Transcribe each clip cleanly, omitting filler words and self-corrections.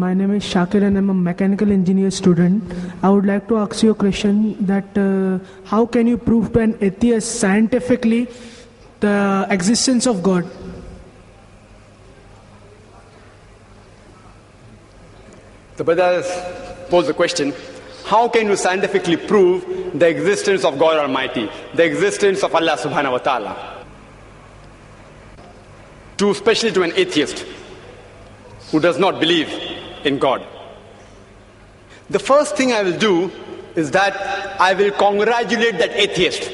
My name is Shakir and I'm a mechanical engineer student. I would like to ask you a question that how can you prove to an atheist scientifically the existence of God? The brother posed the question, how can you scientifically prove the existence of God Almighty, the existence of Allah subhanahu wa ta'ala? Especially to an atheist who does not believe in God. The first thing I will do is that I will congratulate that atheist.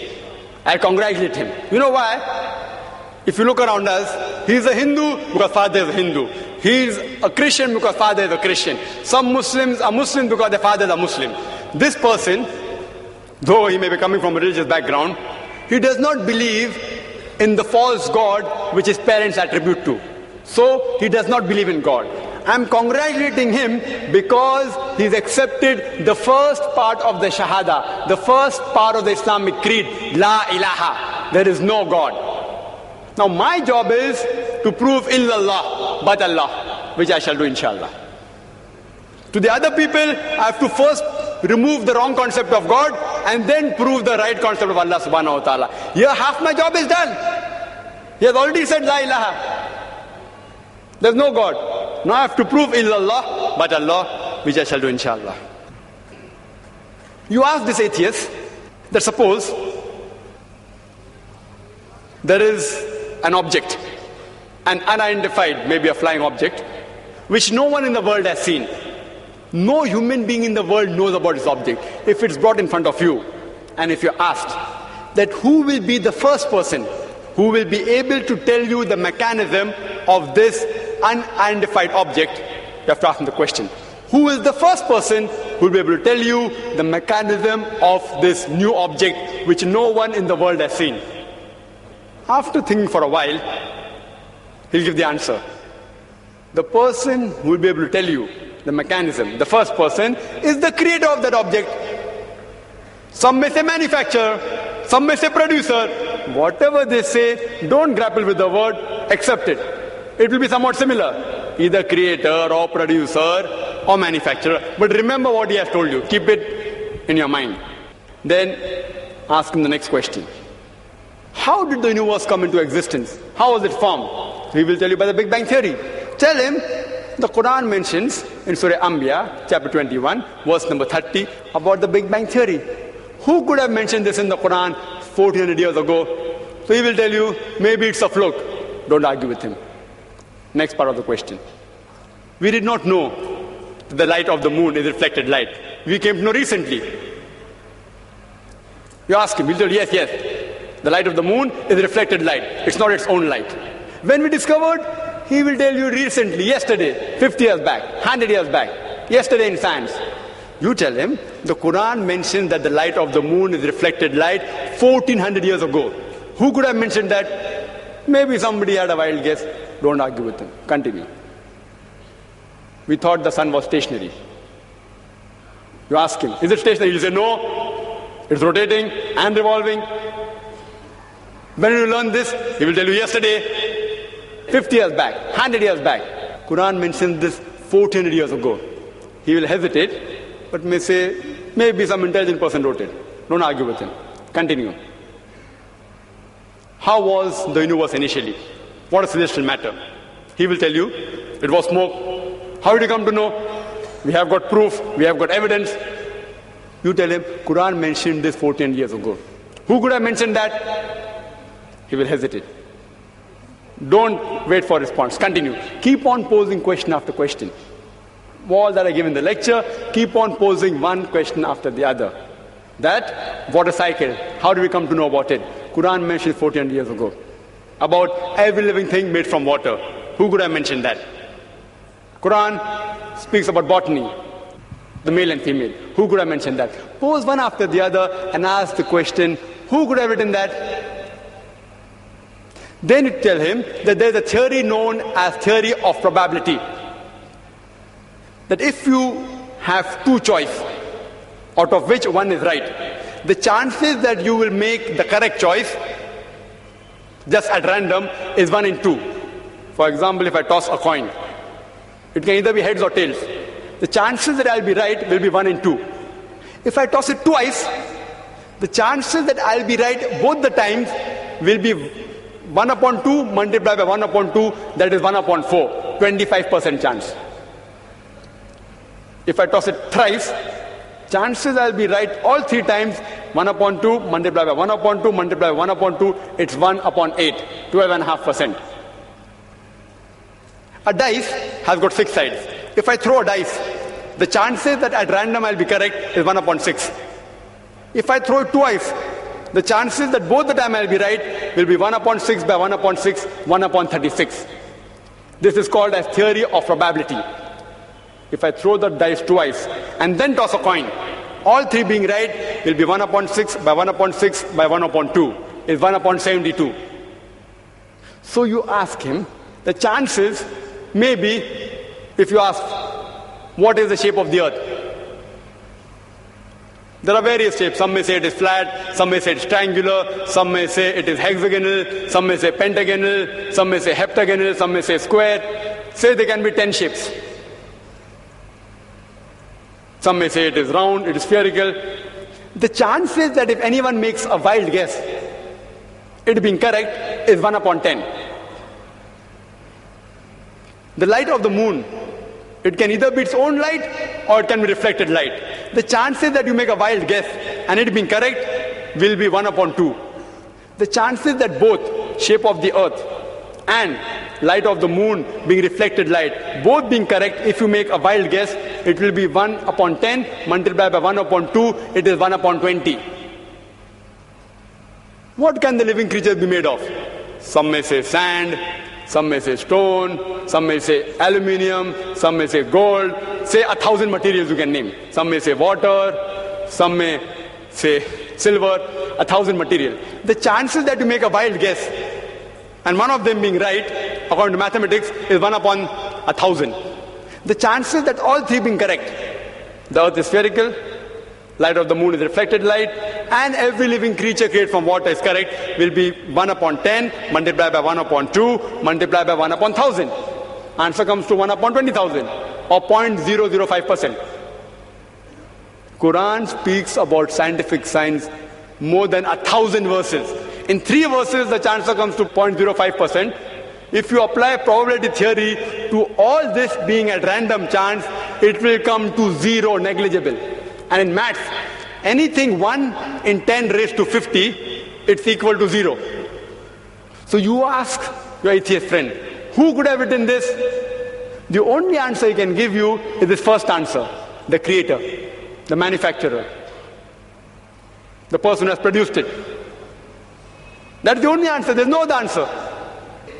I'll congratulate him. You know why? If you look around us, he's a Hindu because father is a Hindu. He's a Christian because father is a Christian. Some Muslims are Muslim because their fathers are Muslim. This person, though he may be coming from a religious background, he does not believe in the false God which his parents attribute to. So he does not believe in God. I'm congratulating him because he's accepted the first part of the Shahada, the first part of the Islamic creed, La ilaha, there is no God. Now my job is to prove illallah, but Allah, which I shall do inshallah. To the other people, I have to first remove the wrong concept of God and then prove the right concept of Allah subhanahu wa ta'ala. Here half my job is done. He has already said La ilaha. There's no God. Now I have to prove illallah, but Allah, which I shall do inshallah. You ask this atheist that suppose there is an object, an unidentified, maybe a flying object, which no one in the world has seen. No human being in the world knows about this object. If it's brought in front of you, and if you're asked that who will be the first person who will be able to tell you the mechanism of this unidentified object, you have to ask him the question. Who is the first person who will be able to tell you the mechanism of this new object which no one in the world has seen? After thinking for a while, he'll give the answer. The person who will be able to tell you the mechanism, the first person, is the creator of that object. Some may say manufacturer, some may say producer. Whatever they say, don't grapple with the word, accept it. It will be somewhat similar, either creator or producer or manufacturer. But remember what he has told you. Keep it in your mind. Then ask him the next question. How did the universe come into existence? How was it formed? He will tell you by the Big Bang Theory. Tell him the Quran mentions in Surah Anbiya, chapter 21, verse number 30, about the Big Bang Theory. Who could have mentioned this in the Quran 1400 years ago? So he will tell you, maybe it's a fluke. Don't argue with him. Next part of the question. We did not know that the light of the moon is reflected light. We came to know recently. You ask him, he'll tell you, yes. The light of the moon is reflected light. It's not its own light. When we discovered, he will tell you recently, yesterday, 50 years back, 100 years back, yesterday in science. You tell him, the Quran mentions that the light of the moon is reflected light 1400 years ago. Who could have mentioned that? Maybe somebody had a wild guess. Don't argue with him. Continue. We thought the sun was stationary. You ask him, is it stationary? He'll say, no, it's rotating and revolving. When did you learn this? He will tell you yesterday, 50 years back, 100 years back. Quran mentions this 1400 years ago. He will hesitate, but may say, maybe some intelligent person wrote it. Don't argue with him. Continue. How was the universe initially? What is celestial matter? He will tell you, it was smoke. How did you come to know? We have got proof, we have got evidence. You tell him, Quran mentioned this 14 years ago. Who could have mentioned that? He will hesitate. Don't wait for response. Continue. Keep on posing question after question. All that I give in the lecture, keep on posing one question after the other. That water cycle, how do we come to know about it? Quran mentioned 14 years ago. About every living thing made from water. Who could have mentioned that? Quran speaks about botany, the male and female. Who could have mentioned that? Pose one after the other and ask the question, who could have written that? Then you tell him that there's a theory known as theory of probability. That if you have two choices, out of which one is right, the chances that you will make the correct choice just at random is 1 in 2. For example, if I toss a coin, it can either be heads or tails. the chances that I'll be right will be 1 in 2. If I toss it twice, the chances that I'll be right both the times will be 1 upon 2 multiplied by 1 upon 2, that is 1 upon 4, 25% chance. If I toss it thrice, chances I'll be right all 3 times, 1 upon 2 multiplied by 1 upon 2 multiplied by 1 upon 2, it's 1 upon 8, 12.5%. A dice has got 6 sides. If I throw a dice, the chances that at random I'll be correct is 1 upon 6. If I throw it twice, the chances that both the time I'll be right will be 1 upon 6 by 1 upon 6, 1 upon 36. This is called as theory of probability. If I throw the dice twice and then toss a coin, all 3 being right will be 1 upon 6 by 1 upon 6 by 1 upon 2 is 1 upon 72. So you ask him, the chances may be, if you ask, what is the shape of the earth? There are various shapes. Some may say it is flat, some may say it is triangular, some may say it is hexagonal, some may say pentagonal, some may say heptagonal, some may say square. Say there can be 10 shapes. Some may say it is round, it is spherical. The chances that if anyone makes a wild guess, it being correct is 1 upon 10. The light of the moon, it can either be its own light or it can be reflected light. The chances that you make a wild guess and it being correct will be 1 upon 2. The chances that both shape of the earth and light of the moon being reflected light, both being correct, if you make a wild guess, it will be 1 upon 10 multiplied by 1 upon 2, it is 1 upon 20. What can the living creatures be made of? Some may say sand, some may say stone, some may say aluminium, some may say gold, say 1,000 materials you can name. Some may say water, some may say silver, 1,000 materials. The chances that you make a wild guess and one of them being right, according to mathematics, is 1 upon 1,000. The chances that all 3 being correct, the earth is spherical, light of the moon is reflected light, and every living creature created from water is correct, will be 1 upon 10 multiplied by 1 upon 2 multiplied by 1 upon 1,000. Answer comes to 1 upon 20,000 or 0.005%. Quran speaks about scientific science more than 1,000 verses. In 3 verses, the answer comes to 0.05%. If you apply probability theory to all this being at random chance, it will come to 0, negligible. And in maths, anything 1 in 10 raised to 50, it's equal to 0. So you ask your atheist friend, who could have written this? The only answer he can give you is this first answer, the creator, the manufacturer, the person who has produced it. That's the only answer, there's no other answer.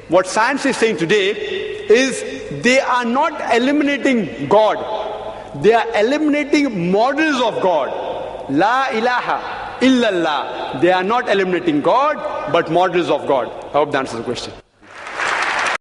What science is saying today is they are not eliminating God. They are eliminating models of God. La ilaha illallah. They are not eliminating God, but models of God. I hope that answers the question.